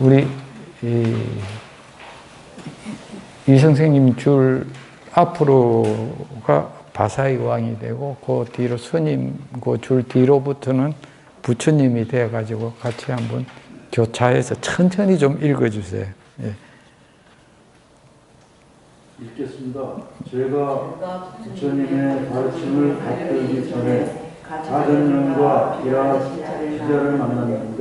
우리 이 선생님 줄 앞으로가 바사의 왕이 되고 그 뒤로 스님 그 줄 뒤로부터는 부처님이 되어가지고 같이 한번 교차해서 천천히 좀 읽어주세요. 예. 읽겠습니다. 제가 부처님의 가르침을 받들기 전에 가전명과 기라 시자를 만났는데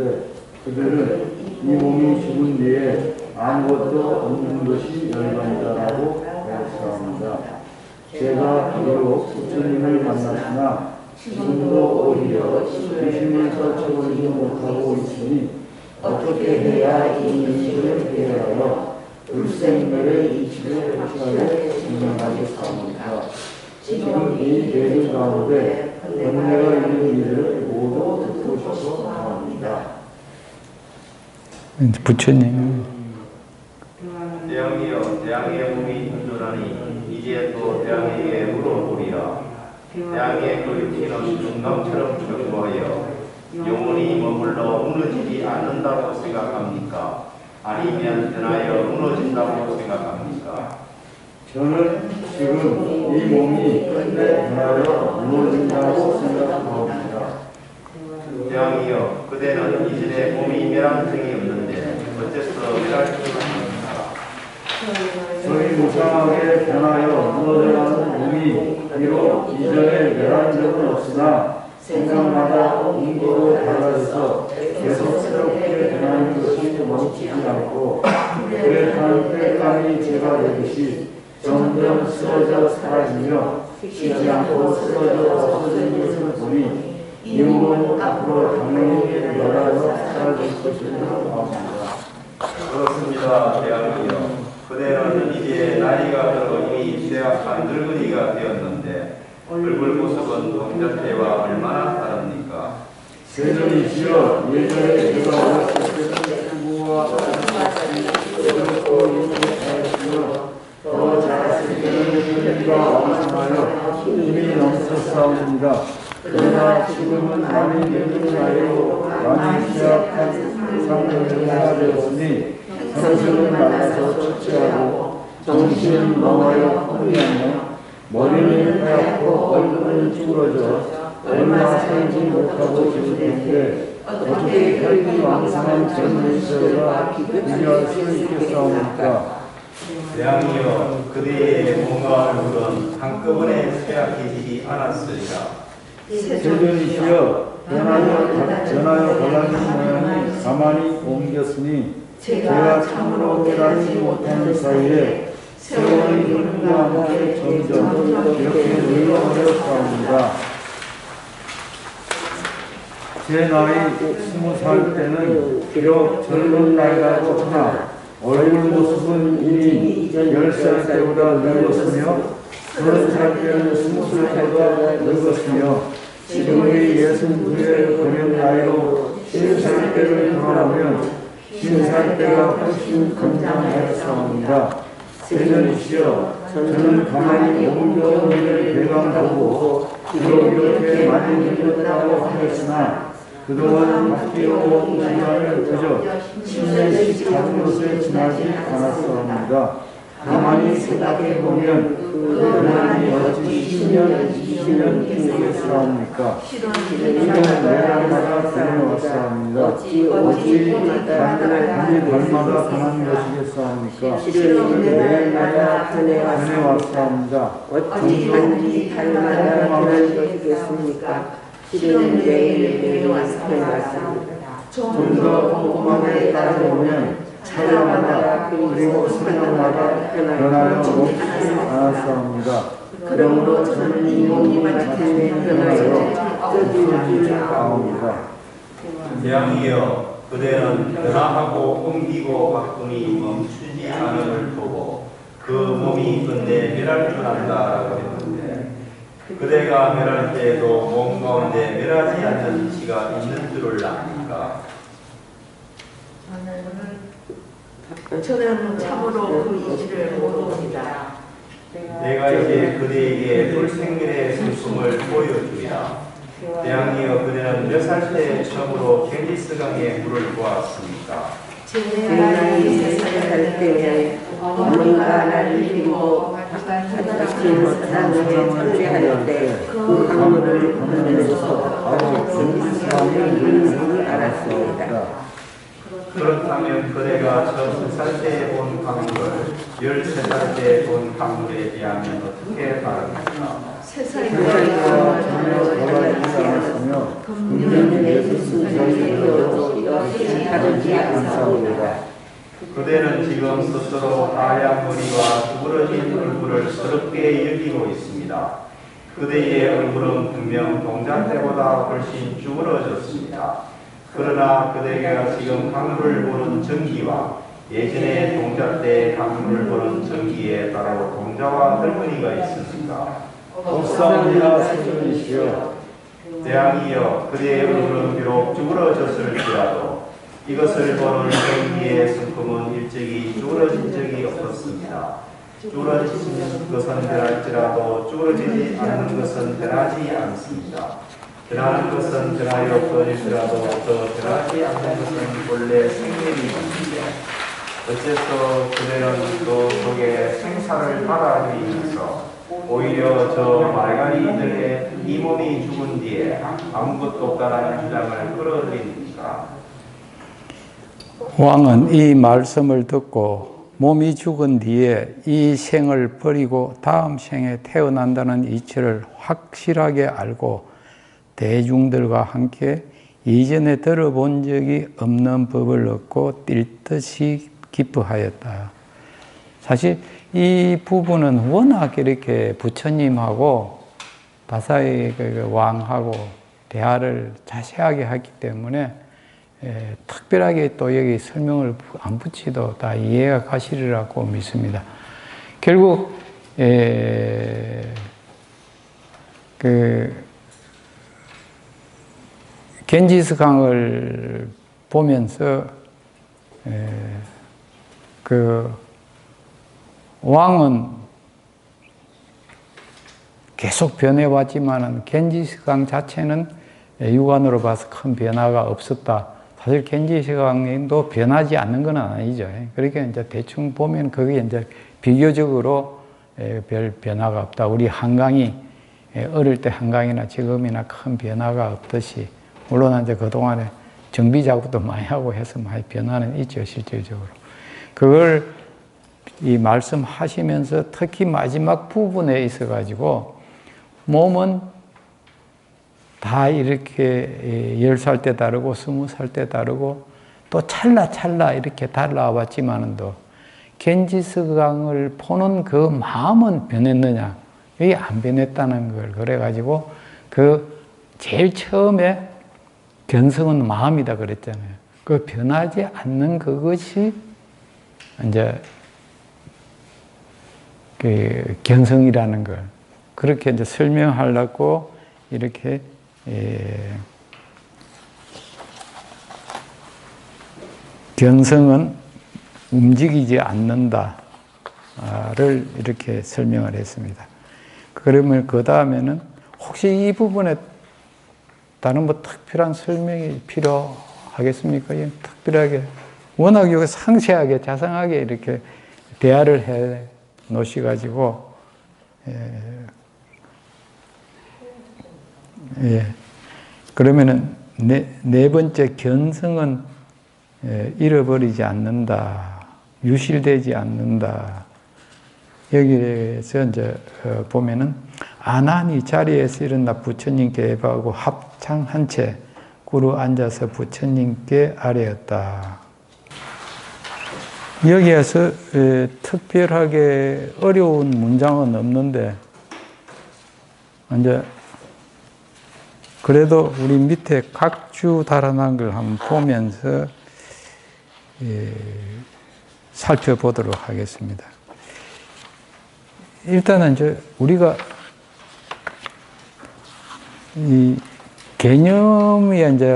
그들은 이 몸이 죽은 뒤에 아무것도 없는 것이 열반이다라고 말했습니다. 제가 비록 부처님을 만났으나 지금도 오히려 의심을 떨쳐버리지 못하고 있으니 어떻게 해야 이 인식을 대하여 불생멸의 이치를 확실하게 증명하겠습니까? 지금 이 대중 가운데 번뇌가 있는 이들을 모두 듣고 싶어 합니다. 부처님. 대왕이여, 대왕의 몸이 현존하니 이제 또 대왕에게 물어보리라. 대왕의 그 피는 중감처럼 견고하여 영원히 머물러 무너지지 않는다고 생각합니까? 아니면 변하여 무너진다고 생각합니까? 저는 지금 이 몸이 끝내 변하여 무너진다고 생각합니다. 대왕이여, 그대는 이전에 몸이 멸함증이 없는데 어째서 멸할 줄 아십니까? 저희 무상하게 변하여 무너져가는 몸이 비록 이전에 멸한 적은 없으나 생각마다 옮기고 달라져서 계속 새롭게 변하는 것이 멈추지 않고 불에 타는 땔감이 제가 되듯이 점점 쓰러져 사라지며 쉬지 않고 쓰러져 없어진 것을 보니 이 몸은 앞으로 당연히 멸하여 사라질 것을 생각합니다. 그렇습니다, 대왕이여. 그대는 이제 나이가 들어 이미 쇠약한 늙은이가 되었는데 얼굴 모습은 동자태와 얼마나 다릅니까? 세존이시여, 예전에 제가 어렸을 때는 부부와 더 자랐을 때는 힘과 왕성하여 힘이 넘쳤사옵니다. 그러나 지금은 많이 늙은 나이로 많이 취약한 상태가 되었으니 정신은 말라서 초췌하고 정신은 멍하여 혼미하며 머리는 하얗고 얼굴은 쭈그러져 얼마 살지 못하고 죽을 어떻게 혈기 왕성한 젊은 시절과 비교할 수 있겠사옵니까? 대왕이여, 그대의 몸과 얼굴은 한꺼번에 쇠약해지지 않았으리라. 세존이시여, 변하여 갈라진 모양이 가만히 옮겼으니 제가 참으로 깨닫지 못하는 사이에 세월이 흐르며 함께 점점 이렇게 늙어버렸사옵니다. 제 나이 20살 때는 비록 젊은 나이라고 하나 얼굴 모습은 이미 10살 때보다 늙었으며 30살 때는 20살보다 늙었으며 지금의 69의 고령 나이로 10살 때를 돌아보면 10살 때가 훨씬 건장하였사옵니다. 세존이시여, 저는 가만히 옮겨온 일을 대감하고 비록 이렇게 많이 늙었다고 하였으나 그동안 바뀌어온 시간을 그저 10년씩 같은 것에 지나지 않았사옵니다. 가만히 생각해보면 그동안이 어찌 10년, 20년 되겠사옵니까? 이런 매달마다 변해왔사옵니다. 어찌 달마다 변한 것이겠사옵니까? 매일마다 변해왔사옵니다. 어찌 단지 달마다 변한 것이겠습니까? 실은 매일 변해왔습니다. 좀 더 꼼꼼하게 따져보면 차례마다 그리고 생각마다 변하여 멈추지 않았사옵니다. 그러므로 저는 이 몸이 마침내 변하여 없어지지 않옵니다. 대왕이여, 그대는 변화하고 옮기고 바꾸니 멈추지 않음을 보고 그 몸이 끝내 멸할 줄 안다라고 했는데 그대가 멸할 때에도 몸 가운데 멸하지 않는 이치가 있는 줄을 압니까? 저는 참으로 그 이치를 모릅니다. 내가 이제 그대에게 불생멸의 슬픔을 보여주리라. 대왕이여, 그대는 몇 살 때 처음으로 갤리스강에 물을 보았습니까? 제 나이 3살 살 때면 어머니가 나를 데리고 바깥에 사랑을 청주할 때 그 강물을 건너면서 겐지스강의 이름을 알았습니다. 그렇다면 그대가 저 3살 때 본 강물을 13살 때 본 강물에 비하면 어떻게 다릅니까? 3살과 전혀 달라지지 않았으며 금년에 예수님께서도 역시 다르지 않사옵니다. 그대는 지금 스스로 하얀 머리와 구부러진 얼굴을 서럽게 여기고 있습니다. 그대의 얼굴은 분명 동작 때보다 훨씬 쭈그러졌습니다. 그러나 그대가 지금 강물을 보는 전기와 예전에 동작 때 강물을 보는 전기에 따로 동자와 늙은이가 있습니다. 없사옵니다. 스승이시여. 대왕이여, 그대의 얼굴은 비록 쭈그러졌을지라도 이것을 보는 전기의 성품은 일찍이 쭈그러진 적이 없었습니다. 쭈그러진 것은 변할지라도 쭈그러지지 않는 것은 변하지 않습니다. 변하는 것은 변하여 없어질지라도 더 변하지 않는 것은 원래 생명이었는데 어째서 그대는 그 속에 생사를 받아들이면서 오히려 저 말가니들의 이 몸이 죽은 뒤에 아무것도 없다는 주장을 끌어들입니까? 왕은 이 말씀을 듣고 몸이 죽은 뒤에 이 생을 버리고 다음 생에 태어난다는 이치를 확실하게 알고 대중들과 함께 이전에 들어본 적이 없는 법을 얻고 뛸 듯이 기뻐하였다. 사실 이 부분은 워낙 이렇게 부처님하고 바사의 왕하고 대화를 자세하게 했기 때문에 특별하게 또 여기 설명을 안 붙이도 다 이해가 가시리라고 믿습니다. 결국 겐지스 강을 보면서 그 왕은 계속 변해왔지만은 겐지스 강 자체는 육안으로 봐서 큰 변화가 없었다. 사실 겐지스 강도 변하지 않는 건 아니죠. 그러니까 이제 대충 보면 그게 이제 비교적으로 별 변화가 없다. 우리 한강이 어릴 때 한강이나 지금이나 큰 변화가 없듯이, 물론 이제 그동안에 정비 작업도 많이 하고 해서 많이 변화는 있죠, 실질적으로. 그걸 이 말씀하시면서 특히 마지막 부분에 있어가지고 몸은 다 이렇게 10살 때 다르고 20살 때 다르고 또 찰나찰나 이렇게 달라와 봤지만은도 겐지스 강을 보는 그 마음은 변했느냐? 이게 안 변했다는 걸 그래가지고 그 제일 처음에 견성은 마음이다 그랬잖아요. 그 변하지 않는 그것이 이제 그 견성이라는 걸 그렇게 이제 설명하려고 이렇게 견성은 움직이지 않는다를 이렇게 설명을 했습니다. 그러면 그 다음에는 혹시 이 부분에 다른 뭐 특별한 설명이 필요하겠습니까? 특별하게 워낙 여기 상세하게 자상하게 이렇게 대화를 해 놓으셔가지고 그러면은 네 번째 견성은 잃어버리지 않는다, 유실되지 않는다. 여기에서 이제 보면은 아난이 자리에서 일어나 부처님께 예배하고 합창한 채 구루 앉아서 부처님께 아뢰었다. 여기에서 특별하게 어려운 문장은 없는데 이제 그래도 우리 밑에 각주 달아난 걸 한번 보면서 살펴보도록 하겠습니다. 일단은 이제 우리가 이 개념이 이제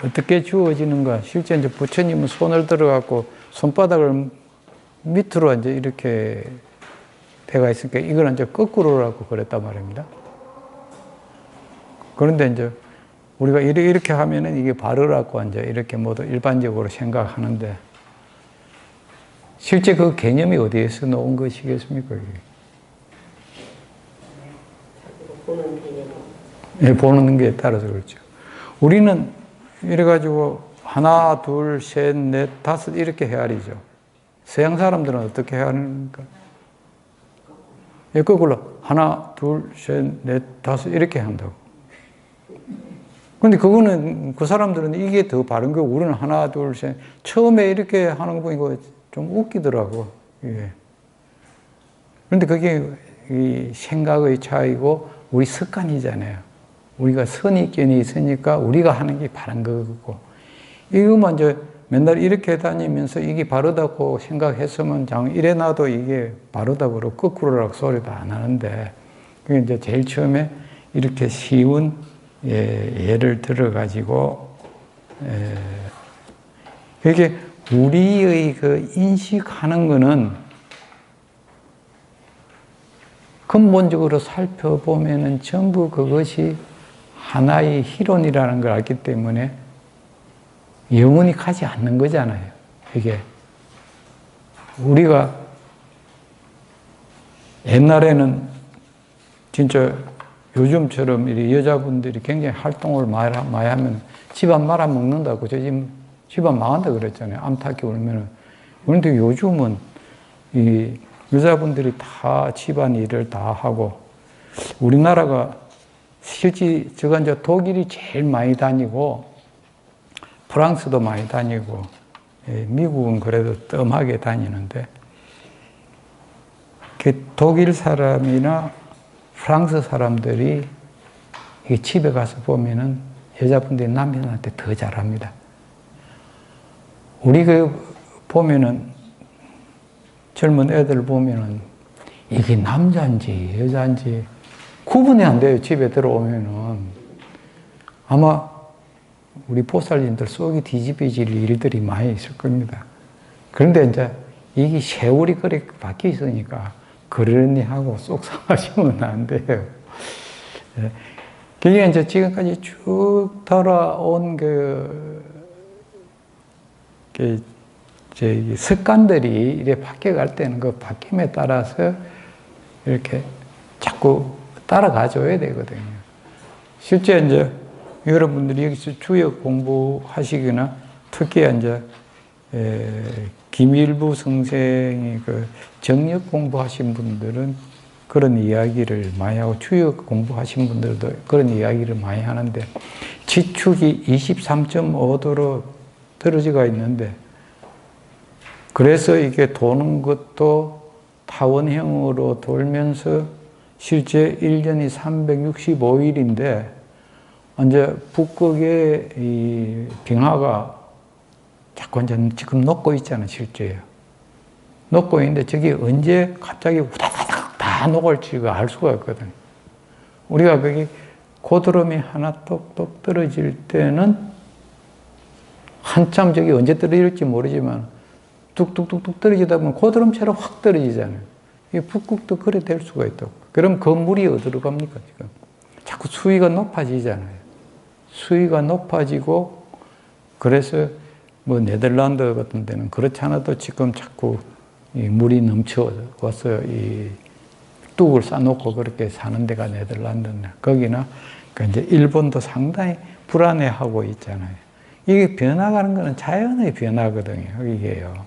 어떻게 주어지는가? 실제 이제 부처님은 손을 들어갖고 손바닥을 밑으로 이제 이렇게 배가 있으니까 이걸 이제 거꾸로라고 그랬단 말입니다. 그런데 이제 우리가 이렇게 하면은 이게 바르라고 이제 이렇게 모두 일반적으로 생각하는데 실제 그 개념이 어디에서 나온 것이겠습니까? 이게? 보는 개념. 예, 보는 게 따라서 그렇죠. 우리는 이래가지고 하나, 둘, 셋, 넷, 다섯 이렇게 헤아리죠. 서양 사람들은 어떻게 헤아리는가? 예, 거꾸로 하나, 둘, 셋, 넷, 다섯 이렇게 한다고. 근데 그거는 그 사람들은 이게 더 바른 거고 우리는 하나, 둘, 셋 처음에 이렇게 하는 거 보니까 좀 웃기더라고. 예. 그런데 그게 이 생각의 차이고 우리 습관이잖아요. 우리가 선입견이 있으니까 우리가 하는 게 바른 거고 이거만 이제 맨날 이렇게 다니면서 이게 바르다고 생각했으면 장 이래 놔도 이게 바르다고 그러고 거꾸로라고 소리도 안 하는데 그게 이제 제일 처음에 이렇게 쉬운 예를 들어 가지고 그게 우리의 그 인식하는 거는 근본적으로 살펴보면은 전부 그것이 하나의 희론이라는 걸 알기 때문에 영원히 가지 않는 거잖아요. 이게 우리가 옛날에는 진짜 요즘처럼 여자분들이 굉장히 활동을 많이 하면 집안 말아먹는다고 집안 망한다 그랬잖아요. 암탉이 울면은. 그런데 요즘은 이 여자분들이 다 집안 일을 다 하고 우리나라가 실제 제가 이제 독일이 제일 많이 다니고 프랑스도 많이 다니고 미국은 그래도 뜸하게 다니는데 독일 사람이나 프랑스 사람들이 집에 가서 보면은 여자분들이 남편한테 더 잘합니다. 우리 보면은 젊은 애들 보면은 이게 남자인지 여자인지 구분이 안 돼요. 집에 들어오면은 아마 우리 보살님들 속이 뒤집어질 일들이 많이 있을 겁니다. 그런데 이제 이게 세월이 그렇게 바뀌어 있으니까 그러니 하고 쏙 상하시면 안 돼요. 그게 이제 지금까지 쭉 돌아온 습관들이 이렇게 바뀌어갈 때는 그 바뀜에 따라서 이렇게 자꾸 따라가줘야 되거든요. 실제 이제 여러분들이 여기서 주역 공부하시거나 특히 이제 김일부 선생이 그 정력 공부하신 분들은 그런 이야기를 많이 하고 주역 공부하신 분들도 그런 이야기를 많이 하는데 지축이 23.5도로 떨어지가 있는데 그래서 이게 도는 것도 타원형으로 돌면서 실제 1년이 365일인데 이제 북극의 이 빙하가 자꾸 이제 지금 녹고 있잖아요, 실제요. 녹고 있는데 저게 언제 갑자기 우다다닥 다 녹을지가 알 수가 없거든요. 우리가 거기 고드름이 하나 똑똑 떨어질 때는 한참 저기 언제 떨어질지 모르지만 뚝뚝뚝뚝 떨어지다 보면 고드름처럼 확 떨어지잖아요. 이 북극도 그래 될 수가 있다고. 그럼 그 물이 어디로 갑니까, 지금? 자꾸 수위가 높아지잖아요. 수위가 높아지고, 그래서 뭐 네덜란드 같은 데는 그렇지 않아도 지금 자꾸 이 물이 넘쳐와서 이 뚝을 쌓아놓고 그렇게 사는 데가 네덜란드나 거기나 이제 일본도 상당히 불안해하고 있잖아요. 이게 변화가는 거는 자연의 변화거든요. 이게요.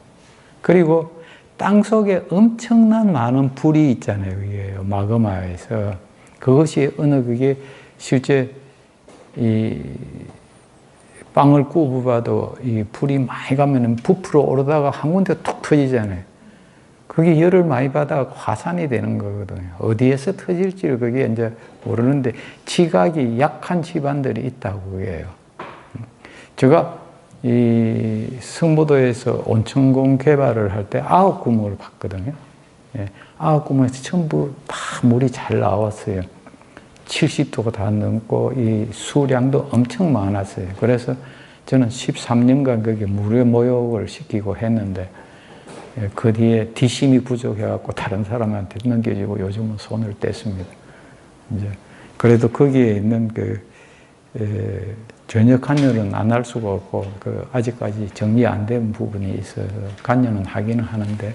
그리고 땅 속에 엄청난 많은 불이 있잖아요. 이게요. 마그마에서. 그것이 그게 실제 이 빵을 구워봐도 이 불이 많이 가면은 부풀어 오르다가 한 군데 툭 터지잖아요. 그게 열을 많이 받아가 화산이 되는 거거든요. 어디에서 터질지를 그게 이제 모르는데 지각이 약한 집안들이 있다고 해요. 제가 이 성모도에서 온천공 개발을 할 때 9구멍을 봤거든요. 9구멍에서 전부 다 물이 잘 나왔어요. 70도가 다 넘고 이 수량도 엄청 많았어요. 그래서 저는 13년간 거기 무료 모욕을 시키고 했는데 그 뒤에 뒷심이 부족해갖고 다른 사람한테 넘겨주고 요즘은 손을 뗐습니다. 이제 그래도 거기에 있는 전혀 관여는 안 할 수가 없고 아직까지 정리 안 된 부분이 있어서 관여는 하기는 하는데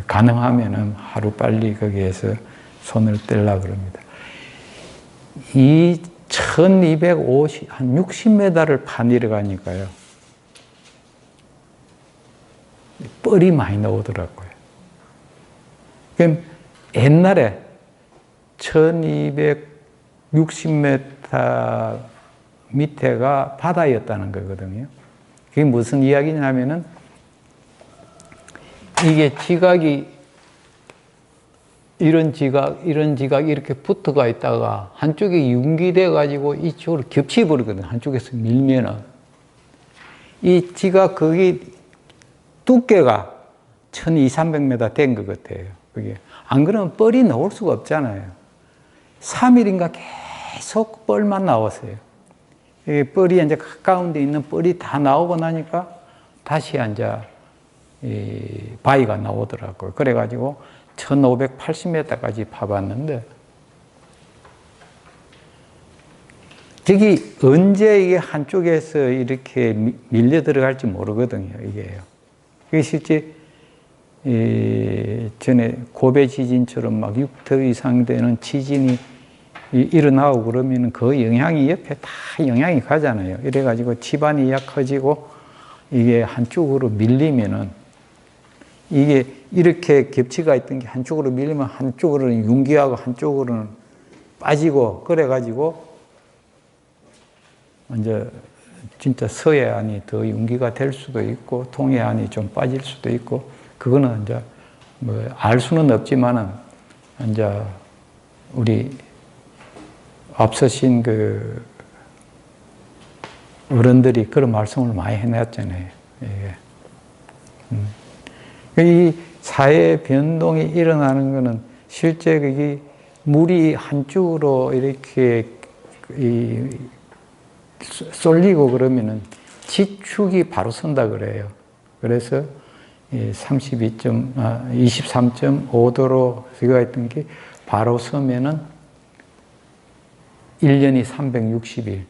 가능하면은 하루 빨리 거기에서 손을 떼려고 그럽니다. 이 1250, 한 60m를 파 내려가니까요. 뻘이 많이 나오더라고요. 그럼 옛날에 1260m 밑에가 바다였다는 거거든요. 그게 무슨 이야기냐면은 이게 지각이 이런 지각이 이렇게 붙어가 있다가 한쪽에 융기돼 가지고 이쪽으로 겹쳐 버리거든요. 한쪽에서 밀면은 이 지각 거기 두께가 1200~300m 된 것 같아요. 그게 안 그러면 뻘이 나올 수가 없잖아요. 3일인가 계속 뻘만 나왔어요. 이 뻘이 이제 가까운 데 있는 뻘이 다 나오고 나니까 다시 이제 이 바위가 나오더라고요. 그래가지고 1580m까지 파봤는데, 저기 언제 이게 한쪽에서 이렇게 밀려 들어갈지 모르거든요, 이게요. 이게 실제, 전에 고베 지진처럼 막 6터 이상 되는 지진이 일어나고 그러면 그 영향이 옆에 다 영향이 가잖아요. 이래가지고 집안이 약해지고 이게 한쪽으로 밀리면은 이게 이렇게 겹치가 있던 게 한쪽으로 밀리면 한쪽으로는 융기하고 한쪽으로는 빠지고 그래가지고 이제 진짜 서해안이 더 융기가 될 수도 있고 동해안이 좀 빠질 수도 있고 그거는 이제 뭐 알 수는 없지만은 이제 우리 앞서신 그 어른들이 그런 말씀을 많이 해놨잖아요. 이 사회 변동이 일어나는 것은 실제 그게 물이 한쪽으로 이렇게 쏠리고 그러면은 지축이 바로 선다 그래요. 그래서 23.5도로 제가 했던 게 바로 서면은 1년이 360일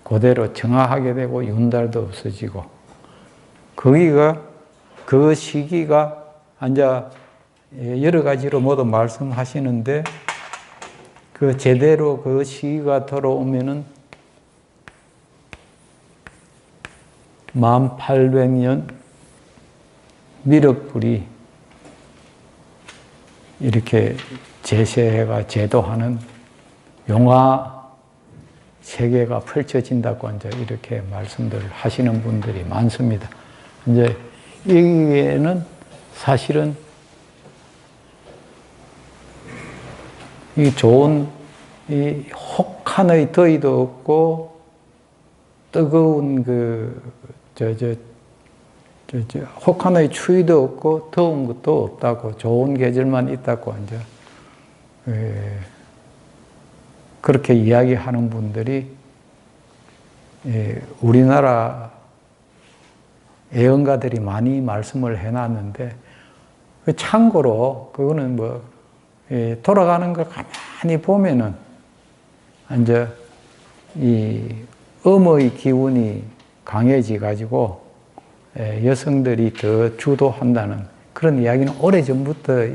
그대로 정화하게 되고 윤달도 없어지고 거기가 그 시기가 이제 여러 가지로 모두 말씀하시는데 그 제대로 그 시기가 들어오면은 1800년 미륵불이 이렇게 제세가 제도하는 용화 세계가 펼쳐진다고 이제 이렇게 말씀들 하시는 분들이 많습니다. 이제 여기에는 사실은 이 좋은 이 혹한의 더위도 없고 뜨거운 혹한의 추위도 없고 더운 것도 없다고 좋은 계절만 있다고 이제 그렇게 이야기하는 분들이 우리나라 예언가들이 많이 말씀을 해놨는데 참고로 그거는 뭐 돌아가는 걸 가만히 보면은 이제 이 음의 기운이 강해지 가지고 여성들이 더 주도한다는 그런 이야기는 오래전부터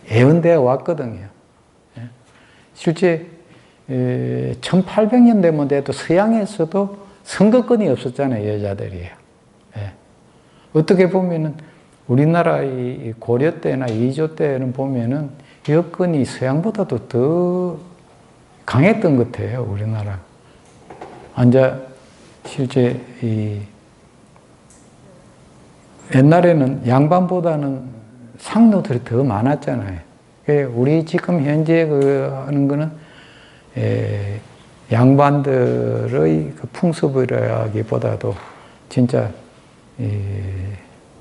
예언되어 왔거든요. 실제 1800년 되면 돼도 서양에서도 선거권이 없었잖아요, 여자들이. 어떻게 보면은 우리나라의 고려 때나 이조 때는 보면은 여건이 서양보다도 더 강했던 것 같아요, 우리나라. 이제 실제 옛날에는 양반보다는 상노들이 더 많았잖아요. 우리 지금 현재 하는 거는 양반들의 그 풍습이라기보다도 진짜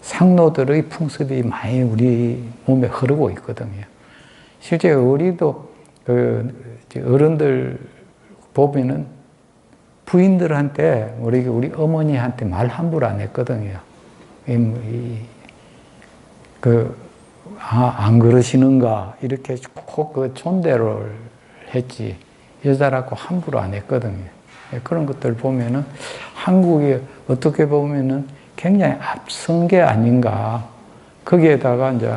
상노들의 풍습이 많이 우리 몸에 흐르고 있거든요. 실제 우리도 어른들 보면은 부인들한테 우리 어머니한테 말 함부로 안 했거든요. 안 그러시는가 이렇게 꼭 그 존대를 했지 여자라고 함부로 안 했거든요. 그런 것들 보면은 한국이 어떻게 보면은 굉장히 앞선 게 아닌가. 거기에다가 이제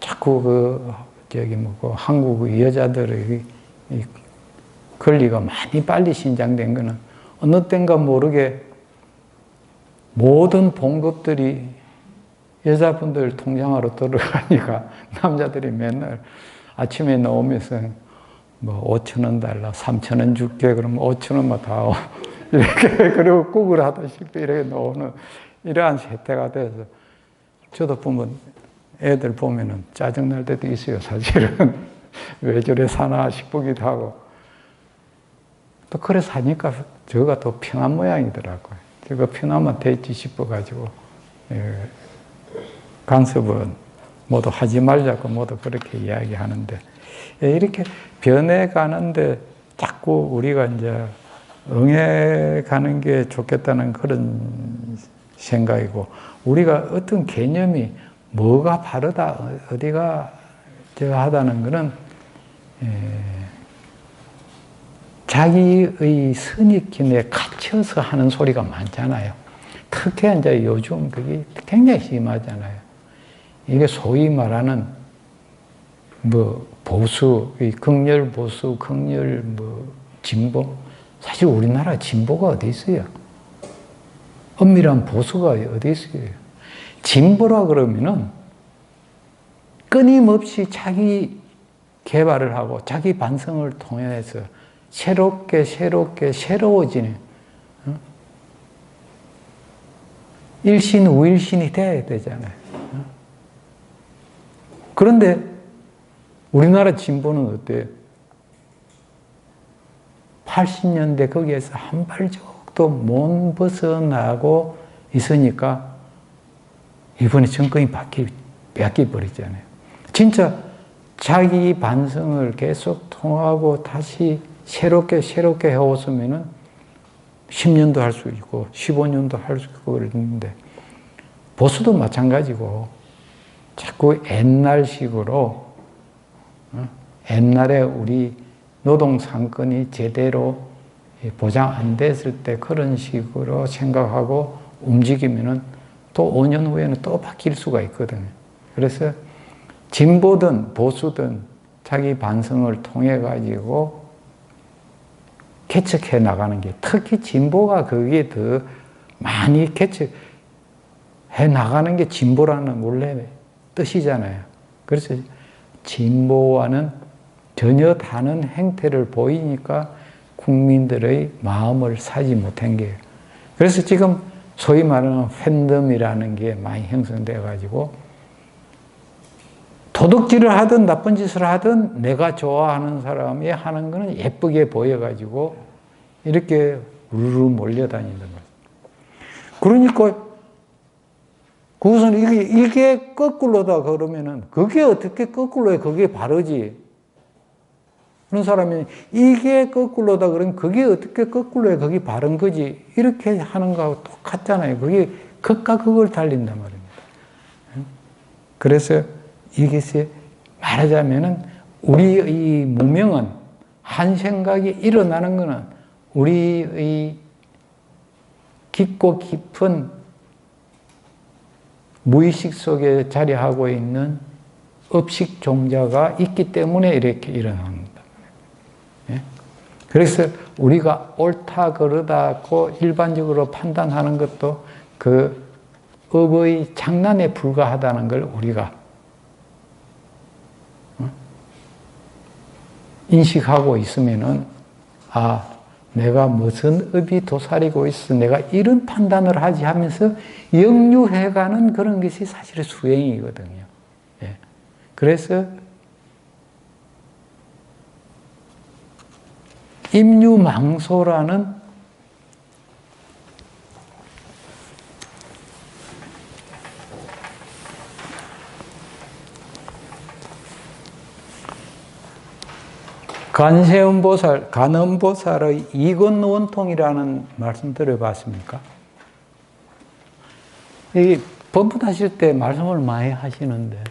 자꾸 그 한국 여자들의 이 권리가 많이 빨리 신장된 거는 어느 땐가 모르게 모든 봉급들이 여자분들 통장으로 들어가니까 남자들이 맨날 아침에 나오면서 뭐 5,000원 달라, 3,000원 줄게, 그러면 5,000원만 다 이렇게 그리고 국을 하다시피 이렇게 나오는 이러한 세태가 돼서 저도 보면 애들 보면은 짜증날 때도 있어요, 사실은. 왜 저래 사나 싶기도 하고. 또 그래 사니까 저가 더 편한 모양이더라고요. 저거 편하면 됐지 싶어가지고, 간섭은 모두 하지 말자고 모두 그렇게 이야기하는데, 이렇게 변해가는데 자꾸 우리가 이제 응해가는 게 좋겠다는 그런 생각이고, 우리가 어떤 개념이 뭐가 바르다, 어디가 하다는 것은 자기의 선입견에 갇혀서 하는 소리가 많잖아요. 특히 이제 요즘 그게 굉장히 심하잖아요. 이게 소위 말하는 뭐 보수, 극렬 보수, 극렬 뭐 진보. 사실 우리나라 진보가 어디 있어요? 엄밀한 보수가 어디 있어요? 진보라 그러면은 끊임없이 자기 개발을 하고 자기 반성을 통해서 새롭게 새로워지는 일신 우일신이 돼야 되잖아요. 그런데 우리나라 진보는 어때요? 80년대 거기에서 한 발짝도 못 벗어나고 있으니까 이번에 정권이 바뀌어버리잖아요. 진짜 자기 반성을 계속 통하고 다시 새롭게 해왔으면은 10년도 할 수 있고 15년도 할 수 있고 그랬는데, 보수도 마찬가지고 자꾸 옛날식으로 옛날에 우리 노동 상권이 제대로 보장 안 됐을 때 그런 식으로 생각하고 움직이면은 또 5년 후에는 또 바뀔 수가 있거든요. 그래서 진보든 보수든 자기 반성을 통해 가지고 개척해 나가는 게, 특히 진보가 거기에 더 많이 개척해 나가는 게 진보라는 원래 뜻이잖아요. 그래서 진보와는 전혀 다른 행태를 보이니까 국민들의 마음을 사지 못한 게예요. 그래서 지금 소위 말하는 팬덤이라는 게 많이 형성돼 가지고 도둑질을 하든 나쁜 짓을 하든 내가 좋아하는 사람이 하는 거는 예쁘게 보여가지고 이렇게 우르르 몰려다니는 거예요. 그러니까 그것은 이게 거꾸로다 그러면은 그게 어떻게 거꾸로에 그게 바르지? 그런 사람이 이게 거꾸로다 그러면 그게 어떻게 거꾸로에 그게 바른 거지? 이렇게 하는 거하고 똑같잖아요. 그게 극과 극을 달린단 말입니다. 그래서 이것이 말하자면은 우리의 무명은, 한 생각이 일어나는 것은 우리의 깊고 깊은 무의식 속에 자리하고 있는 업식 종자가 있기 때문에 이렇게 일어납니다. 그래서 우리가 옳다 그르다고 일반적으로 판단하는 것도 그 업의 장난에 불과하다는 걸 우리가 인식하고 있으면은, 아, 내가 무슨 업이 도사리고 있어, 내가 이런 판단을 하지 하면서 역류해가는 그런 것이 사실은 수행이거든요. 그래서 임유망소라는 간음보살의 이건원통이라는 말씀 들어봤습니까? 이 법문하실 때 말씀을 많이 하시는데,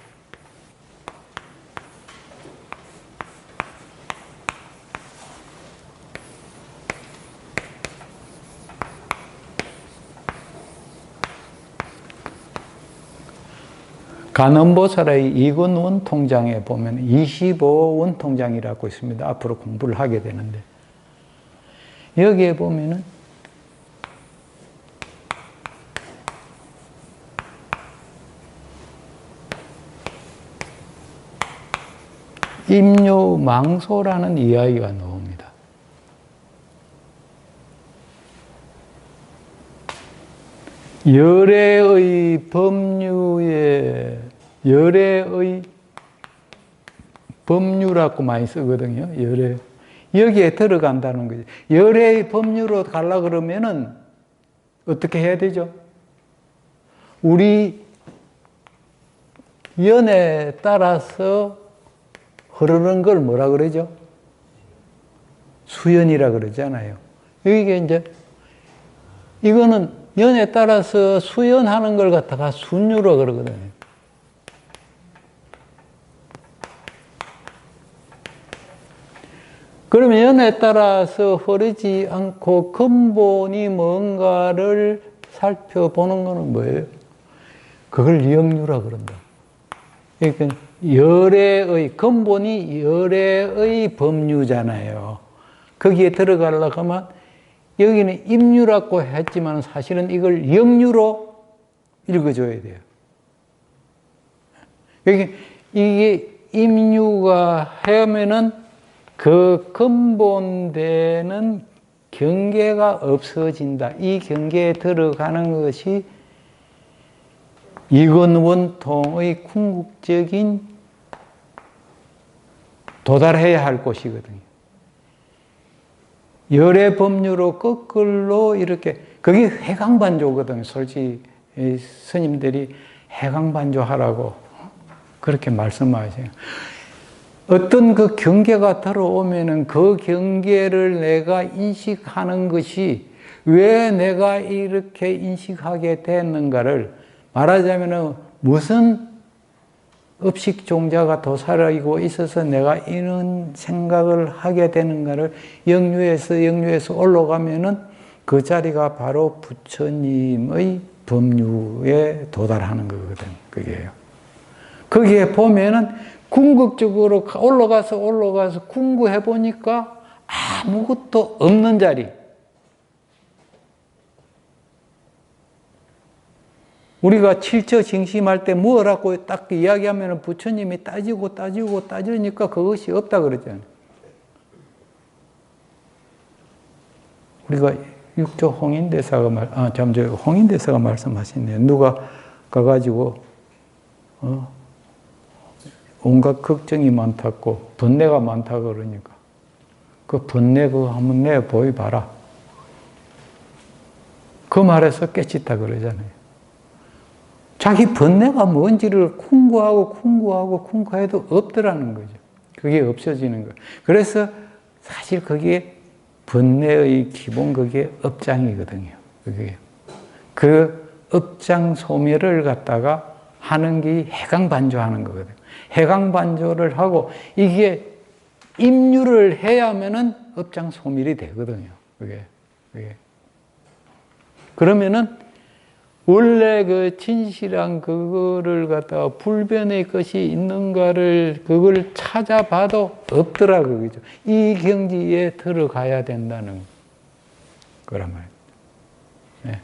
간음보살의 이근원 통장에 보면 25원 통장이라고 있습니다. 앞으로 공부를 하게 되는데 여기에 보면은 임묘망소라는 이야기가 나옵니다. 열애의 법류라고 많이 쓰거든요. 열애. 여기에 들어간다는 거죠. 열애의 법류로 가려 그러면은 어떻게 해야 되죠? 우리 연애에 따라서 흐르는 걸 뭐라 그러죠? 수연이라 그러잖아요. 이게 이제 이거는 연에 따라서 수연하는 걸 갖다가 순유로 그러거든요. 그러면 연에 따라서 흐르지 않고 근본이 뭔가를 살펴보는 것은 뭐예요? 그걸 영유라 그런다. 그러니까 열애의 근본이 열애의 법류잖아요. 거기에 들어가려고 하면 여기는 임유라고 했지만 사실은 이걸 영유로 읽어줘야 돼요. 이게 임유가 하면은 그 근본되는 경계가 없어진다. 이 경계에 들어가는 것이 이건원통의 궁극적인 도달해야 할 곳이거든요. 열애 법류로 거꾸로 이렇게, 그게 해강반조거든요. 솔직히 스님들이 해강반조 하라고 그렇게 말씀하세요. 어떤 그 경계가 들어오면은 그 경계를 내가 인식하는 것이 왜 내가 이렇게 인식하게 됐는가를 말하자면은 무슨 업식종자가 도사리고 있어서 내가 이런 생각을 하게 되는가를 영유에서 올라가면은 그 자리가 바로 부처님의 법류에 도달하는 거거든요. 그게요. 거기에 보면은 궁극적으로 올라가서 궁구해 보니까 아무것도 없는 자리. 우리가 칠처징심할 때 뭐라고 딱 이야기하면 부처님이 따지니까 그것이 없다 그러잖아요. 우리가 육조 홍인대사가 홍인대사가 말씀하시네요. 누가 가가지고 온갖 걱정이 많다고 번뇌가 많다고 그러니까 그 번뇌 그거 한번 내 보여봐라. 그 말에서 깨쳤다 그러잖아요. 자기 번뇌가 뭔지를 궁구해도 없더라는 거죠. 그게 없어지는 거예요. 그래서 사실 그게 번뇌의 기본 그게 업장이거든요. 그게 그 업장 소멸을 갖다가 하는 게 해강반조하는 거거든요. 해강반조를 하고 이게 임유를 해야 하면은 업장 소멸이 되거든요. 그게. 그러면은 원래 그 진실한 그거를 갖다가 불변의 것이 있는가를 그걸 찾아봐도 없더라 그거죠. 이 경지에 들어가야 된다는 거란 말이에요. 네.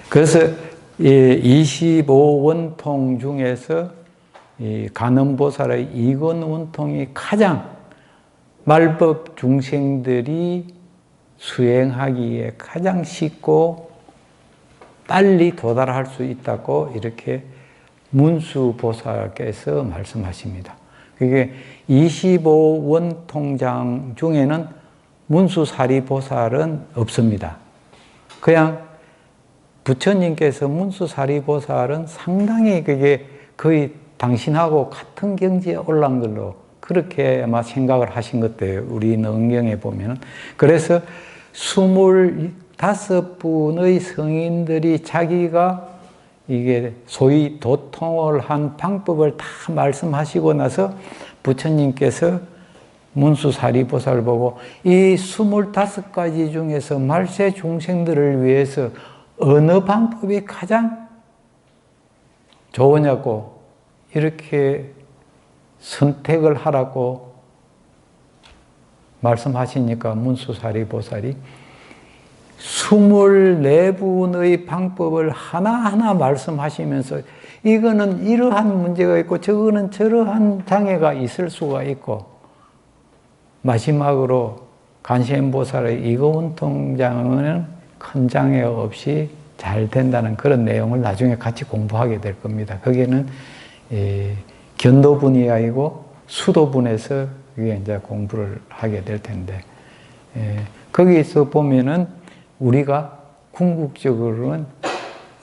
그래서 이 25원통 중에서 이 간음보살의 이건원통이 가장 말법 중생들이 수행하기에 가장 쉽고 빨리 도달할 수 있다고 이렇게 문수보살께서 말씀하십니다. 그게 25원 통장 중에는 문수사리보살은 없습니다. 그냥 부처님께서 문수사리보살은 상당히 그게 거의 당신하고 같은 경지에 올라온 걸로 그렇게 아마 생각을 하신 것 같아요. 우리 능경에 보면은. 그래서 25분의 성인들이 자기가 이게 소위 도통을 한 방법을 다 말씀하시고 나서 부처님께서 문수사리보살 보고 이 25가지 중에서 말세 중생들을 위해서 어느 방법이 가장 좋으냐고 이렇게 선택을 하라고 말씀하시니까 문수사리 보살이 24분의 방법을 하나하나 말씀하시면서 이거는 이러한 문제가 있고 저거는 저러한 장애가 있을 수가 있고 마지막으로 간시엠보살의 이거운통장은 큰 장애 없이 잘 된다는 그런 내용을 나중에 같이 공부하게 될 겁니다. 거기에는 견도 분야이고 수도 분에서 그게 이제 공부를 하게 될 텐데 거기에서 보면은 우리가 궁극적으로는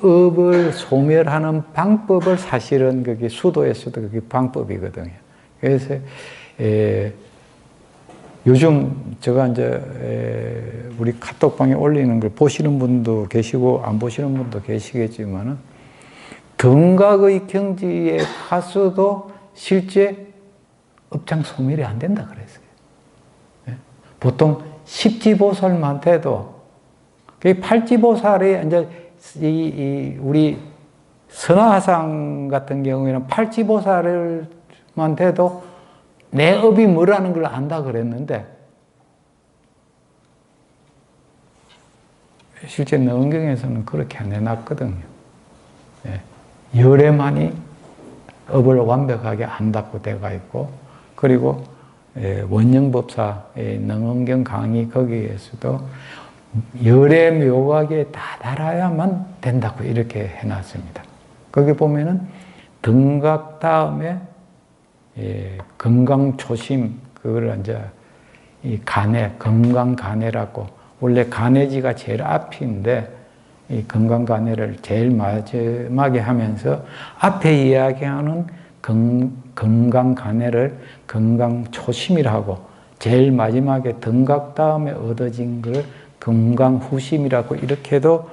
업을 소멸하는 방법을 사실은 그게 수도에서도 그게 방법이거든요. 그래서 요즘 제가 이제 우리 카톡방에 올리는 걸 보시는 분도 계시고 안 보시는 분도 계시겠지만은 등각의 경지에 가서도 실제 업장 소멸이 안 된다 그랬어요. 보통 십지보살한테도 팔지보살이 이제 우리 선화상 같은 경우에는 팔지보살한테도 내 업이 뭐라는 걸 안다 그랬는데 실제 능경에서는 그렇게 안 해놨거든요. 열애만이 업을 완벽하게 안다고 되어 있고 그리고 원영법사의 능엄경 강의 거기에서도 열애 묘각에 다다라야만 된다고 이렇게 해놨습니다. 거기 보면은 등각 다음에 건강초심, 그걸 이제 이 간해, 건강간해라고, 원래 간해지가 제일 앞인데, 이 건강간해를 제일 마지막에 하면서 앞에 이야기하는 건강간해를 건강초심이라고, 제일 마지막에 등각 다음에 얻어진 걸 건강후심이라고 이렇게도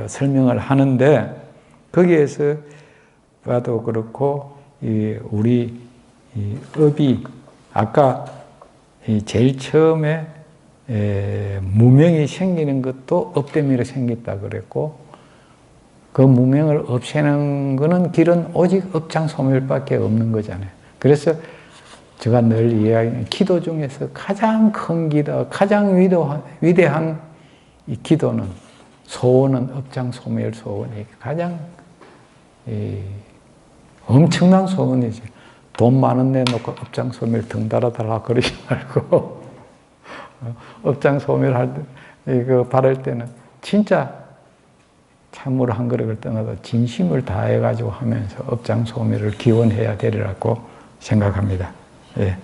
설명을 하는데, 거기에서 봐도 그렇고, 우리 업이 아까 제일 처음에 무명이 생기는 것도 업 때문에 생겼다 그랬고 그 무명을 없애는 거는 길은 오직 업장 소멸밖에 없는 거잖아요. 그래서 제가 늘 이야기하는 기도 중에서 가장 큰 기도, 가장 위대한 이 기도는 소원은 업장 소멸 소원이 가장 엄청난 소원이지. 돈 많은 데 놓고 업장 소멸 등달아달라 그러지 말고 업장 소멸할 때, 이거 바랄 때는 진짜 참으로 한 그릇을 떠나서 진심을 다해가지고 하면서 업장 소멸을 기원해야 되리라고 생각합니다. 예.